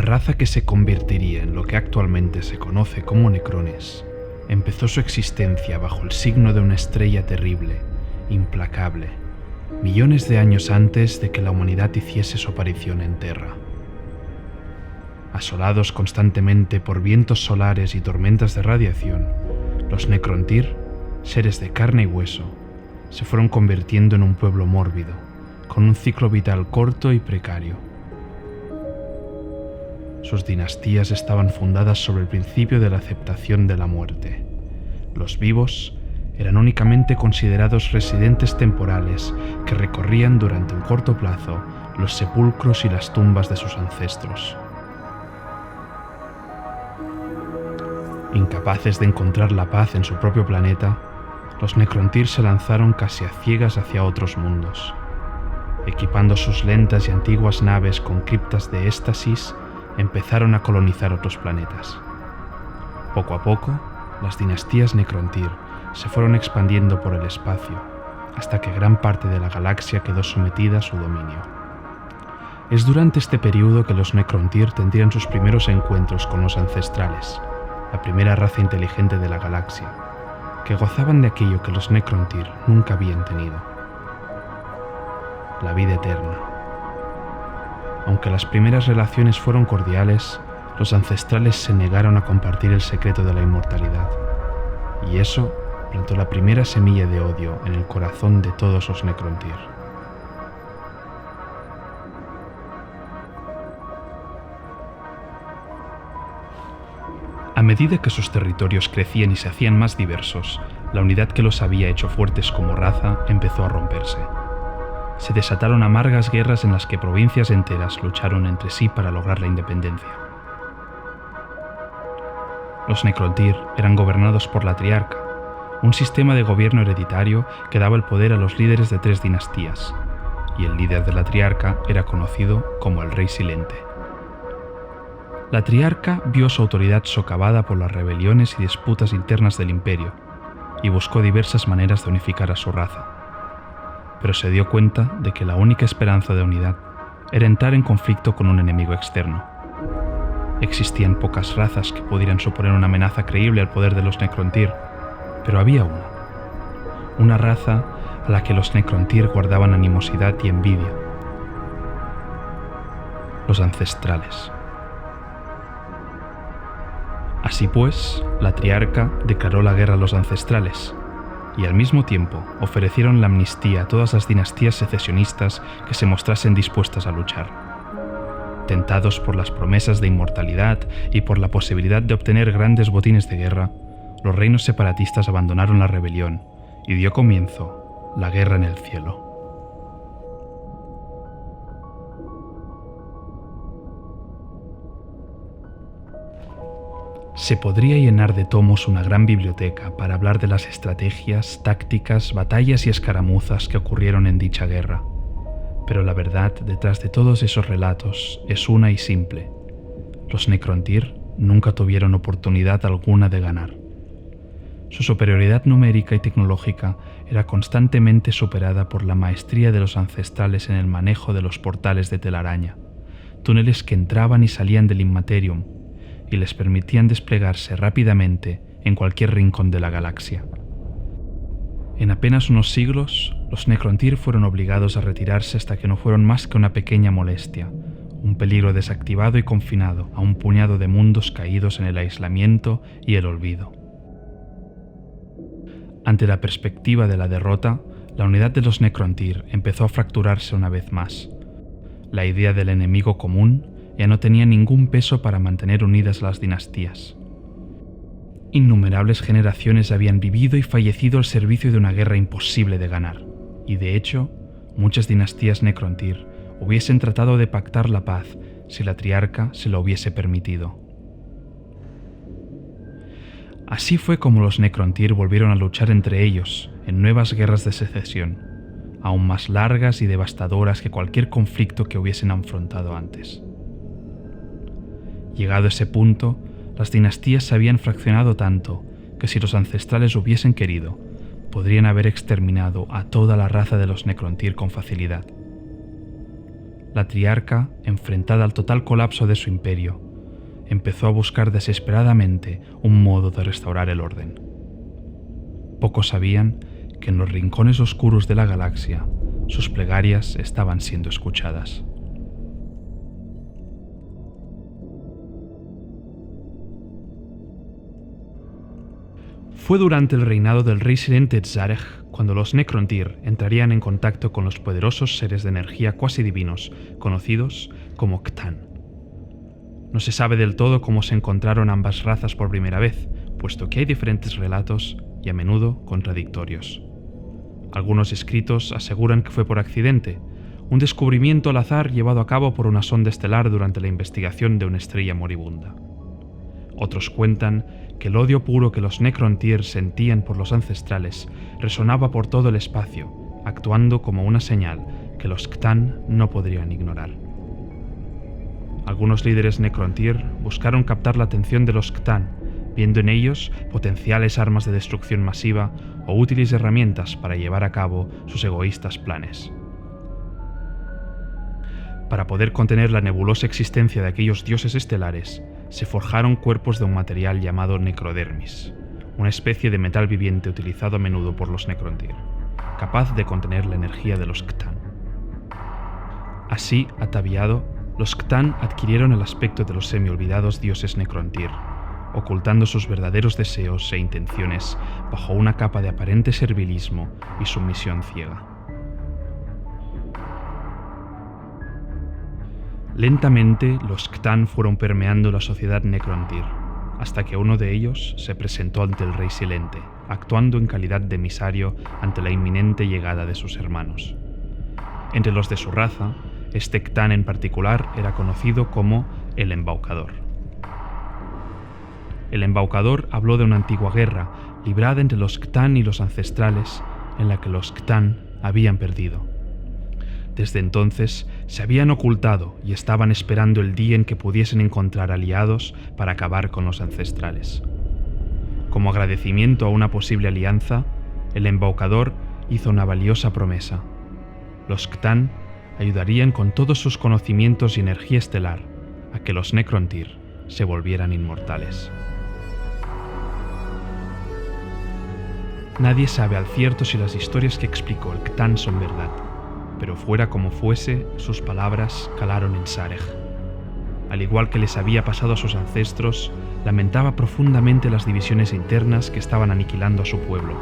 raza que se convertiría en lo que actualmente se conoce como necrones, empezó su existencia bajo el signo de una estrella terrible, implacable, millones de años antes de que la humanidad hiciese su aparición en Terra. Asolados constantemente por vientos solares y tormentas de radiación, los Necrontyr, seres de carne y hueso, se fueron convirtiendo en un pueblo mórbido, con un ciclo vital corto y precario. Sus dinastías estaban fundadas sobre el principio de la aceptación de la muerte. Los vivos eran únicamente considerados residentes temporales que recorrían durante un corto plazo los sepulcros y las tumbas de sus ancestros. Incapaces de encontrar la paz en su propio planeta, los Necrontyr se lanzaron casi a ciegas hacia otros mundos. Equipando sus lentas y antiguas naves con criptas de éxtasis, empezaron a colonizar otros planetas. Poco a poco, las dinastías Necrontyr se fueron expandiendo por el espacio, hasta que gran parte de la galaxia quedó sometida a su dominio. Es durante este periodo que los Necrontyr tendrían sus primeros encuentros con los ancestrales, la primera raza inteligente de la galaxia, que gozaban de aquello que los Necrontyr nunca habían tenido: la vida eterna. Aunque las primeras relaciones fueron cordiales, los ancestrales se negaron a compartir el secreto de la inmortalidad, y eso plantó la primera semilla de odio en el corazón de todos los Necrontyr. A medida que sus territorios crecían y se hacían más diversos, la unidad que los había hecho fuertes como raza empezó a romperse. Se desataron amargas guerras en las que provincias enteras lucharon entre sí para lograr la independencia. Los Necrontyr eran gobernados por la Triarca, un sistema de gobierno hereditario que daba el poder a los líderes de 3 dinastías, y el líder de la Triarca era conocido como el Rey Silente. La Triarca vio su autoridad socavada por las rebeliones y disputas internas del Imperio, y buscó diversas maneras de unificar a su raza. Pero se dio cuenta de que la única esperanza de unidad era entrar en conflicto con un enemigo externo. Existían pocas razas que pudieran suponer una amenaza creíble al poder de los Necrontyr, pero había una raza a la que los Necrontyr guardaban animosidad y envidia: los ancestrales. Así pues, la Triarca declaró la guerra a los ancestrales, y al mismo tiempo ofrecieron la amnistía a todas las dinastías secesionistas que se mostrasen dispuestas a luchar. Tentados por las promesas de inmortalidad y por la posibilidad de obtener grandes botines de guerra, los reinos separatistas abandonaron la rebelión y dio comienzo la guerra en el cielo. Se podría llenar de tomos una gran biblioteca para hablar de las estrategias, tácticas, batallas y escaramuzas que ocurrieron en dicha guerra. Pero la verdad detrás de todos esos relatos es una y simple: los Necrontyr nunca tuvieron oportunidad alguna de ganar. Su superioridad numérica y tecnológica era constantemente superada por la maestría de los ancestrales en el manejo de los portales de telaraña, túneles que entraban y salían del Immaterium y les permitían desplegarse rápidamente en cualquier rincón de la galaxia. En apenas unos siglos, los Necrontyr fueron obligados a retirarse hasta que no fueron más que una pequeña molestia, un peligro desactivado y confinado a un puñado de mundos caídos en el aislamiento y el olvido. Ante la perspectiva de la derrota, la unidad de los Necrontyr empezó a fracturarse una vez más. La idea del enemigo común ya no tenía ningún peso para mantener unidas las dinastías. Innumerables generaciones habían vivido y fallecido al servicio de una guerra imposible de ganar, y de hecho, muchas dinastías Necrontyr hubiesen tratado de pactar la paz si la Triarca se lo hubiese permitido. Así fue como los Necrontyr volvieron a luchar entre ellos en nuevas guerras de secesión, aún más largas y devastadoras que cualquier conflicto que hubiesen afrontado antes. Llegado ese punto, las dinastías se habían fraccionado tanto que si los ancestrales hubiesen querido, podrían haber exterminado a toda la raza de los Necrontyr con facilidad. La triarca, enfrentada al total colapso de su imperio, empezó a buscar desesperadamente un modo de restaurar el orden. Pocos sabían que en los rincones oscuros de la galaxia sus plegarias estaban siendo escuchadas. Fue durante el reinado del rey silente Zarek cuando los Necrontyr entrarían en contacto con los poderosos seres de energía cuasi divinos, conocidos como C'tan. No se sabe del todo cómo se encontraron ambas razas por primera vez, puesto que hay diferentes relatos y a menudo contradictorios. Algunos escritos aseguran que fue por accidente, un descubrimiento al azar llevado a cabo por una sonda estelar durante la investigación de una estrella moribunda. Otros cuentan que el odio puro que los Necrontyr sentían por los ancestrales resonaba por todo el espacio, actuando como una señal que los C'tan no podrían ignorar. Algunos líderes Necrontyr buscaron captar la atención de los C'tan, viendo en ellos potenciales armas de destrucción masiva o útiles herramientas para llevar a cabo sus egoístas planes. Para poder contener la nebulosa existencia de aquellos dioses estelares, se forjaron cuerpos de un material llamado necrodermis, una especie de metal viviente utilizado a menudo por los Necrontyr, capaz de contener la energía de los C'tan. Así, ataviado, los C'tan adquirieron el aspecto de los semi-olvidados dioses Necrontyr, ocultando sus verdaderos deseos e intenciones bajo una capa de aparente servilismo y sumisión ciega. Lentamente, los C'tan fueron permeando la sociedad Necrontyr, hasta que uno de ellos se presentó ante el rey silente, actuando en calidad de emisario ante la inminente llegada de sus hermanos. Entre los de su raza, este C'tan en particular era conocido como el Embaucador. El Embaucador habló de una antigua guerra librada entre los C'tan y los ancestrales, en la que los C'tan habían perdido. Desde entonces se habían ocultado y estaban esperando el día en que pudiesen encontrar aliados para acabar con los ancestrales. Como agradecimiento a una posible alianza, el Embaucador hizo una valiosa promesa. Los C'tan ayudarían con todos sus conocimientos y energía estelar a que los Necrontyr se volvieran inmortales. Nadie sabe al cierto si las historias que explicó el C'tan son verdad, pero fuera como fuese, sus palabras calaron en Zarek. Al igual que les había pasado a sus ancestros, lamentaba profundamente las divisiones internas que estaban aniquilando a su pueblo,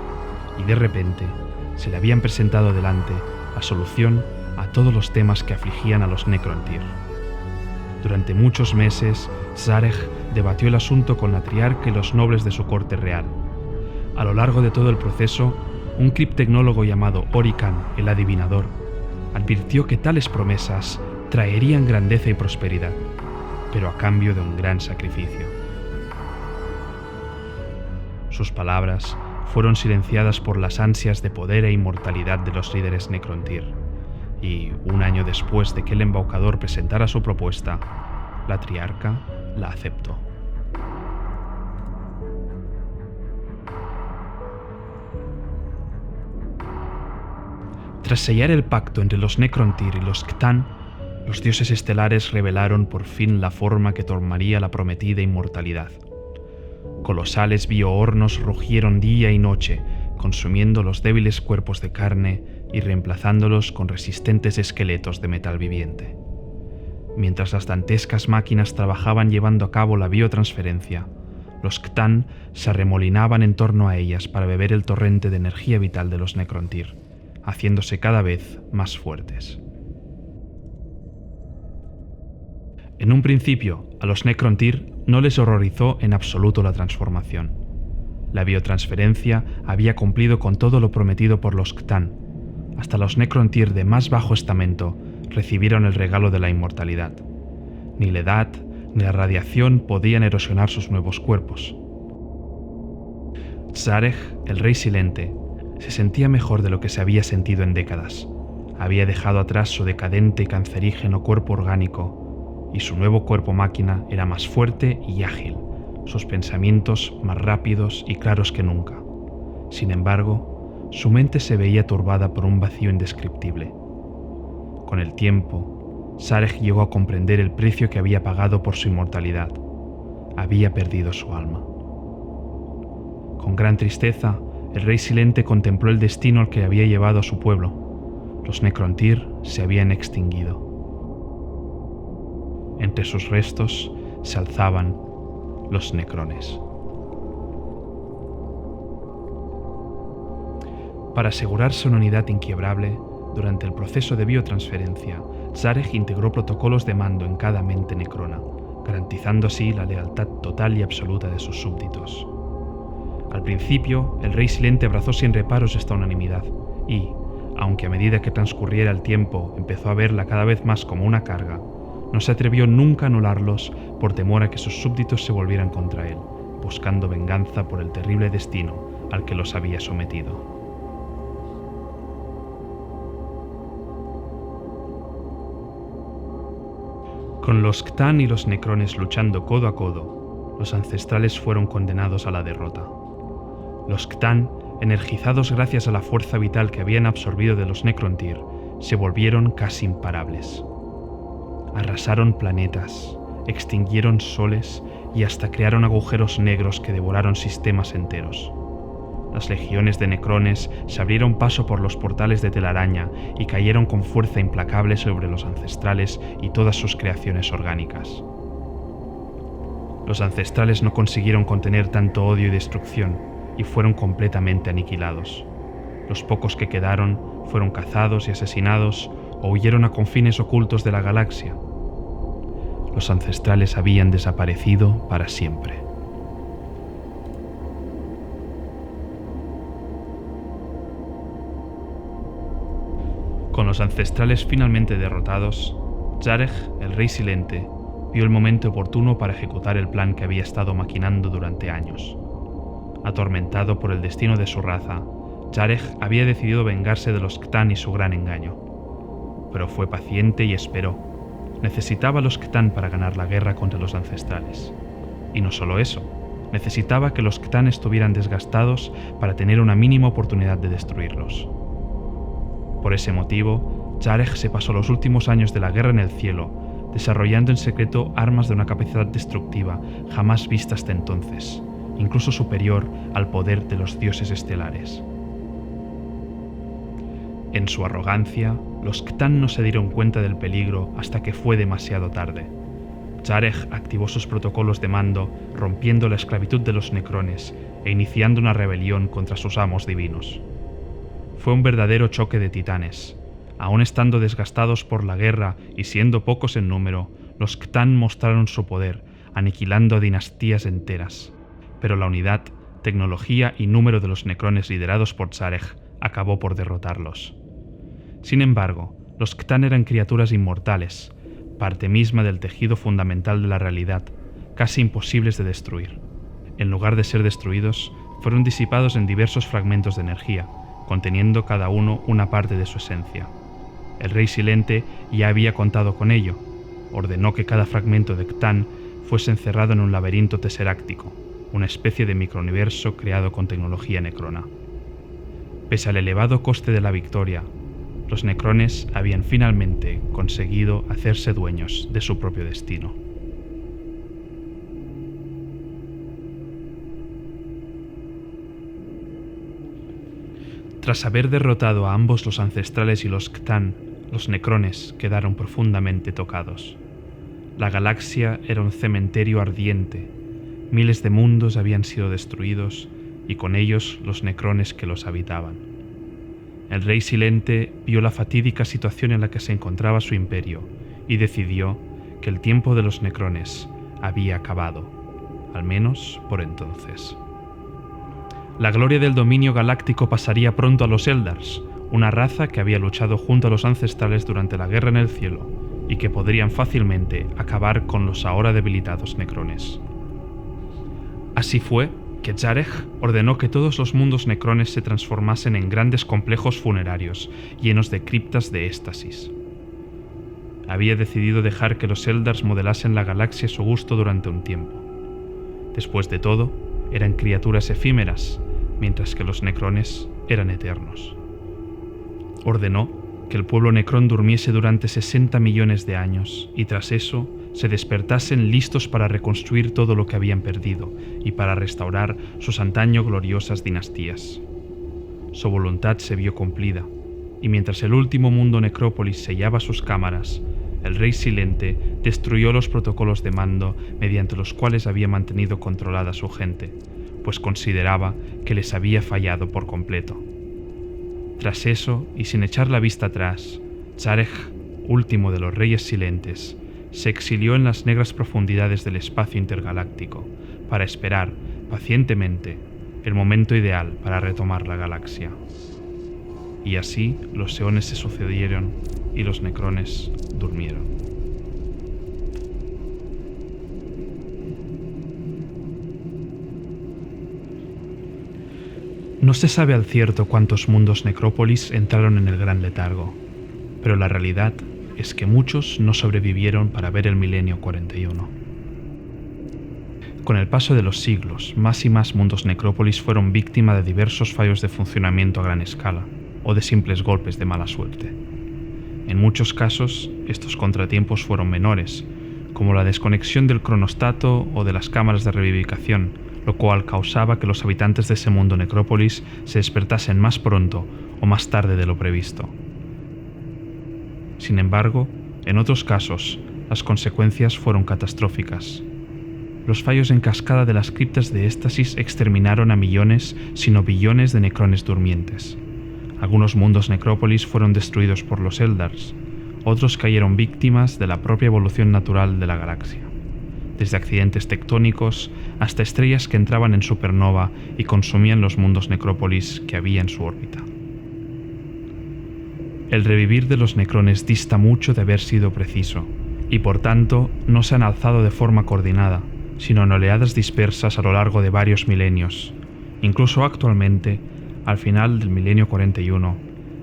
y de repente se le habían presentado delante la solución a todos los temas que afligían a los Necrontyr. Durante muchos meses, Zarek debatió el asunto con la triarca y los nobles de su corte real. A lo largo de todo el proceso, un criptecnólogo llamado Orican, el adivinador, advirtió que tales promesas traerían grandeza y prosperidad, pero a cambio de un gran sacrificio. Sus palabras fueron silenciadas por las ansias de poder e inmortalidad de los líderes Necrontyr, y un año después de que el Embaucador presentara su propuesta, la triarca la aceptó. Tras sellar el pacto entre los Necrontyr y los C'tan, los dioses estelares revelaron por fin la forma que tomaría la prometida inmortalidad. Colosales biohornos rugieron día y noche, consumiendo los débiles cuerpos de carne y reemplazándolos con resistentes esqueletos de metal viviente. Mientras las dantescas máquinas trabajaban llevando a cabo la biotransferencia, los C'tan se arremolinaban en torno a ellas para beber el torrente de energía vital de los Necrontyr, haciéndose cada vez más fuertes. En un principio, a los Necrontyr no les horrorizó en absoluto la transformación. La biotransferencia había cumplido con todo lo prometido por los C'tan. Hasta los Necrontyr de más bajo estamento recibieron el regalo de la inmortalidad. Ni la edad ni la radiación podían erosionar sus nuevos cuerpos. Zarek, el rey silente, se sentía mejor de lo que se había sentido en décadas. Había dejado atrás su decadente y cancerígeno cuerpo orgánico, y su nuevo cuerpo máquina era más fuerte y ágil, sus pensamientos más rápidos y claros que nunca. Sin embargo, su mente se veía turbada por un vacío indescriptible. Con el tiempo, Zarek llegó a comprender el precio que había pagado por su inmortalidad. Había perdido su alma. Con gran tristeza, el rey Silente contempló el destino al que había llevado a su pueblo. Los Necrontyr se habían extinguido. Entre sus restos se alzaban los Necrones. Para asegurarse una unidad inquebrable, durante el proceso de biotransferencia, Zarek integró protocolos de mando en cada mente necrona, garantizando así la lealtad total y absoluta de sus súbditos. Al principio, el Rey Silente abrazó sin reparos esta unanimidad y, aunque a medida que transcurriera el tiempo empezó a verla cada vez más como una carga, no se atrevió nunca a anularlos por temor a que sus súbditos se volvieran contra él, buscando venganza por el terrible destino al que los había sometido. Con los C'tan y los Necrones luchando codo a codo, los ancestrales fueron condenados a la derrota. Los C'tan, energizados gracias a la fuerza vital que habían absorbido de los Necrontyr, se volvieron casi imparables. Arrasaron planetas, extinguieron soles y hasta crearon agujeros negros que devoraron sistemas enteros. Las legiones de Necrones se abrieron paso por los portales de telaraña y cayeron con fuerza implacable sobre los ancestrales y todas sus creaciones orgánicas. Los ancestrales no consiguieron contener tanto odio y destrucción y fueron completamente aniquilados. Los pocos que quedaron fueron cazados y asesinados o huyeron a confines ocultos de la galaxia. Los ancestrales habían desaparecido para siempre. Con los ancestrales finalmente derrotados, Zarek, el Rey Silente, vio el momento oportuno para ejecutar el plan que había estado maquinando durante años. Atormentado por el destino de su raza, Zarek había decidido vengarse de los C'tan y su gran engaño. Pero fue paciente y esperó. Necesitaba a los C'tan para ganar la guerra contra los ancestrales. Y no solo eso, necesitaba que los C'tan estuvieran desgastados para tener una mínima oportunidad de destruirlos. Por ese motivo, Zarek se pasó los últimos años de la Guerra en el Cielo, desarrollando en secreto armas de una capacidad destructiva jamás vista hasta entonces, incluso superior al poder de los dioses estelares. En su arrogancia, los C'tan no se dieron cuenta del peligro hasta que fue demasiado tarde. Zarek activó sus protocolos de mando, rompiendo la esclavitud de los Necrones e iniciando una rebelión contra sus amos divinos. Fue un verdadero choque de titanes. Aún estando desgastados por la guerra y siendo pocos en número, los C'tan mostraron su poder, aniquilando a dinastías enteras. Pero la unidad, tecnología y número de los Necrones liderados por Zarek acabó por derrotarlos. Sin embargo, los C'tan eran criaturas inmortales, parte misma del tejido fundamental de la realidad, casi imposibles de destruir. En lugar de ser destruidos, fueron disipados en diversos fragmentos de energía, conteniendo cada uno una parte de su esencia. El Rey Silente ya había contado con ello. Ordenó que cada fragmento de C'tan fuese encerrado en un laberinto teseráctico, una especie de microuniverso creado con tecnología necrona. Pese al elevado coste de la victoria, los Necrones habían finalmente conseguido hacerse dueños de su propio destino. Tras haber derrotado a ambos los ancestrales y los C'tan, los Necrones quedaron profundamente tocados. La galaxia era un cementerio ardiente, miles de mundos habían sido destruidos y con ellos los Necrones que los habitaban. El Rey Silente vio la fatídica situación en la que se encontraba su imperio y decidió que el tiempo de los Necrones había acabado, al menos por entonces. La gloria del dominio galáctico pasaría pronto a los Eldars, una raza que había luchado junto a los ancestrales durante la Guerra en el Cielo y que podrían fácilmente acabar con los ahora debilitados Necrones. Así fue que Zarek ordenó que todos los mundos Necrones se transformasen en grandes complejos funerarios llenos de criptas de éxtasis. Había decidido dejar que los Eldars modelasen la galaxia a su gusto durante un tiempo. Después de todo, eran criaturas efímeras, mientras que los Necrones eran eternos. Ordenó que el pueblo Necrón durmiese durante 60 millones de años y tras eso se despertasen listos para reconstruir todo lo que habían perdido y para restaurar sus antaño gloriosas dinastías. Su voluntad se vio cumplida, y mientras el último mundo necrópolis sellaba sus cámaras, el rey Silente destruyó los protocolos de mando mediante los cuales había mantenido controlada a su gente, pues consideraba que les había fallado por completo. Tras eso, y sin echar la vista atrás, Zarech, último de los reyes silentes, se exilió en las negras profundidades del espacio intergaláctico para esperar, pacientemente, el momento ideal para retomar la galaxia. Y así los eones se sucedieron y los necrones durmieron. No se sabe al cierto cuántos mundos necrópolis entraron en el Gran Letargo, pero la realidad es que muchos no sobrevivieron para ver el milenio 41. Con el paso de los siglos, más y más mundos necrópolis fueron víctima de diversos fallos de funcionamiento a gran escala, o de simples golpes de mala suerte. En muchos casos, estos contratiempos fueron menores, como la desconexión del cronostato o de las cámaras de revivificación, lo cual causaba que los habitantes de ese mundo necrópolis se despertasen más pronto o más tarde de lo previsto. Sin embargo, en otros casos, las consecuencias fueron catastróficas. Los fallos en cascada de las criptas de éxtasis exterminaron a millones, si no billones de necrones durmientes. Algunos mundos necrópolis fueron destruidos por los Eldars, otros cayeron víctimas de la propia evolución natural de la galaxia, desde accidentes tectónicos hasta estrellas que entraban en supernova y consumían los mundos necrópolis que había en su órbita. El revivir de los necrones dista mucho de haber sido preciso, y por tanto no se han alzado de forma coordinada, sino en oleadas dispersas a lo largo de varios milenios. Incluso actualmente, al final del milenio 41,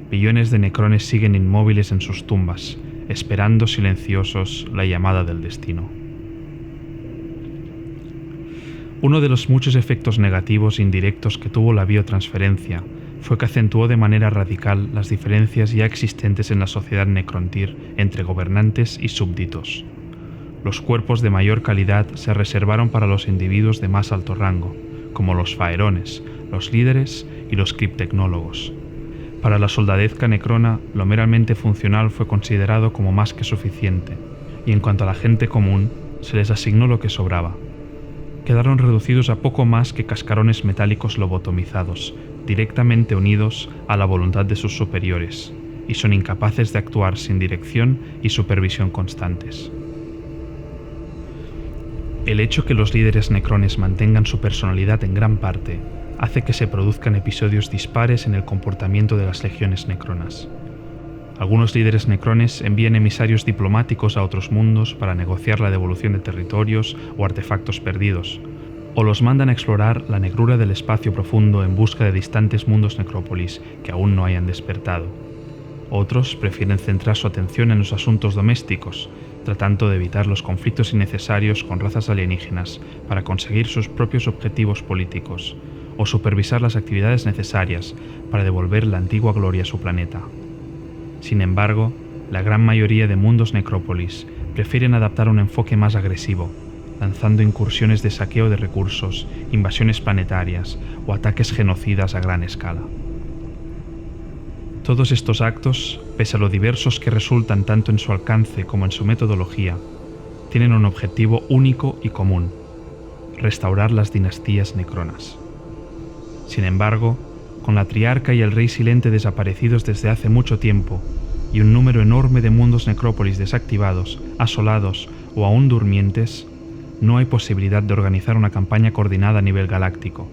billones de necrones siguen inmóviles en sus tumbas, esperando silenciosos la llamada del destino. Uno de los muchos efectos negativos indirectos que tuvo la biotransferencia fue que acentuó de manera radical las diferencias ya existentes en la sociedad necrontir entre gobernantes y súbditos. Los cuerpos de mayor calidad se reservaron para los individuos de más alto rango, como los faerones, los líderes y los criptecnólogos. Para la soldadezca necrona, lo meramente funcional fue considerado como más que suficiente, y en cuanto a la gente común, se les asignó lo que sobraba. Quedaron reducidos a poco más que cascarones metálicos lobotomizados, directamente unidos a la voluntad de sus superiores, y son incapaces de actuar sin dirección y supervisión constantes. El hecho que los líderes necrones mantengan su personalidad en gran parte hace que se produzcan episodios dispares en el comportamiento de las legiones necronas. Algunos líderes necrones envían emisarios diplomáticos a otros mundos para negociar la devolución de territorios o artefactos perdidos, o los mandan a explorar la negrura del espacio profundo en busca de distantes mundos necrópolis que aún no hayan despertado. Otros prefieren centrar su atención en los asuntos domésticos, tratando de evitar los conflictos innecesarios con razas alienígenas para conseguir sus propios objetivos políticos, o supervisar las actividades necesarias para devolver la antigua gloria a su planeta. Sin embargo, la gran mayoría de mundos necrópolis prefieren adaptar un enfoque más agresivo, lanzando incursiones de saqueo de recursos, invasiones planetarias o ataques genocidas a gran escala. Todos estos actos, pese a lo diversos que resultan tanto en su alcance como en su metodología, tienen un objetivo único y común: restaurar las dinastías necronas. Sin embargo, con la Triarca y el Rey Silente desaparecidos desde hace mucho tiempo, y un número enorme de mundos necrópolis desactivados, asolados o aún durmientes, no hay posibilidad de organizar una campaña coordinada a nivel galáctico,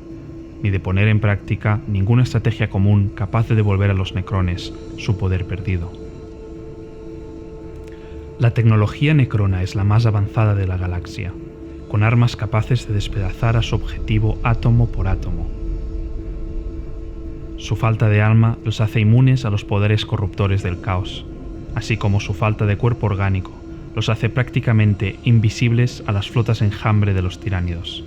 ni de poner en práctica ninguna estrategia común capaz de devolver a los necrones su poder perdido. La tecnología necrona es la más avanzada de la galaxia, con armas capaces de despedazar a su objetivo átomo por átomo. Su falta de alma los hace inmunes a los poderes corruptores del caos, así como su falta de cuerpo orgánico los hace prácticamente invisibles a las flotas enjambre de los tiránidos.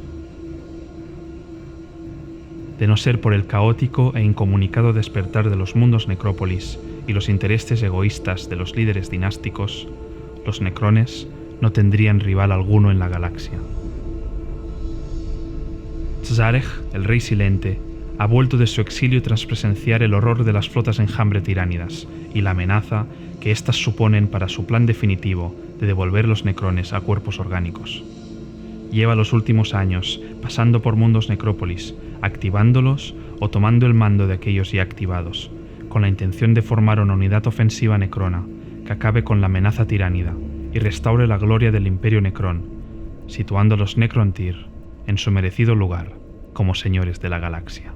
De no ser por el caótico e incomunicado despertar de los mundos necrópolis y los intereses egoístas de los líderes dinásticos, los necrones no tendrían rival alguno en la galaxia. Tzarech, el rey silente, ha vuelto de su exilio tras presenciar el horror de las flotas enjambre tiránidas y la amenaza que éstas suponen para su plan definitivo de devolver los necrones a cuerpos orgánicos. Lleva los últimos años pasando por mundos necrópolis, activándolos o tomando el mando de aquellos ya activados, con la intención de formar una unidad ofensiva necrona que acabe con la amenaza tiránida y restaure la gloria del Imperio Necrón, situando a los Necrontyr en su merecido lugar como señores de la galaxia.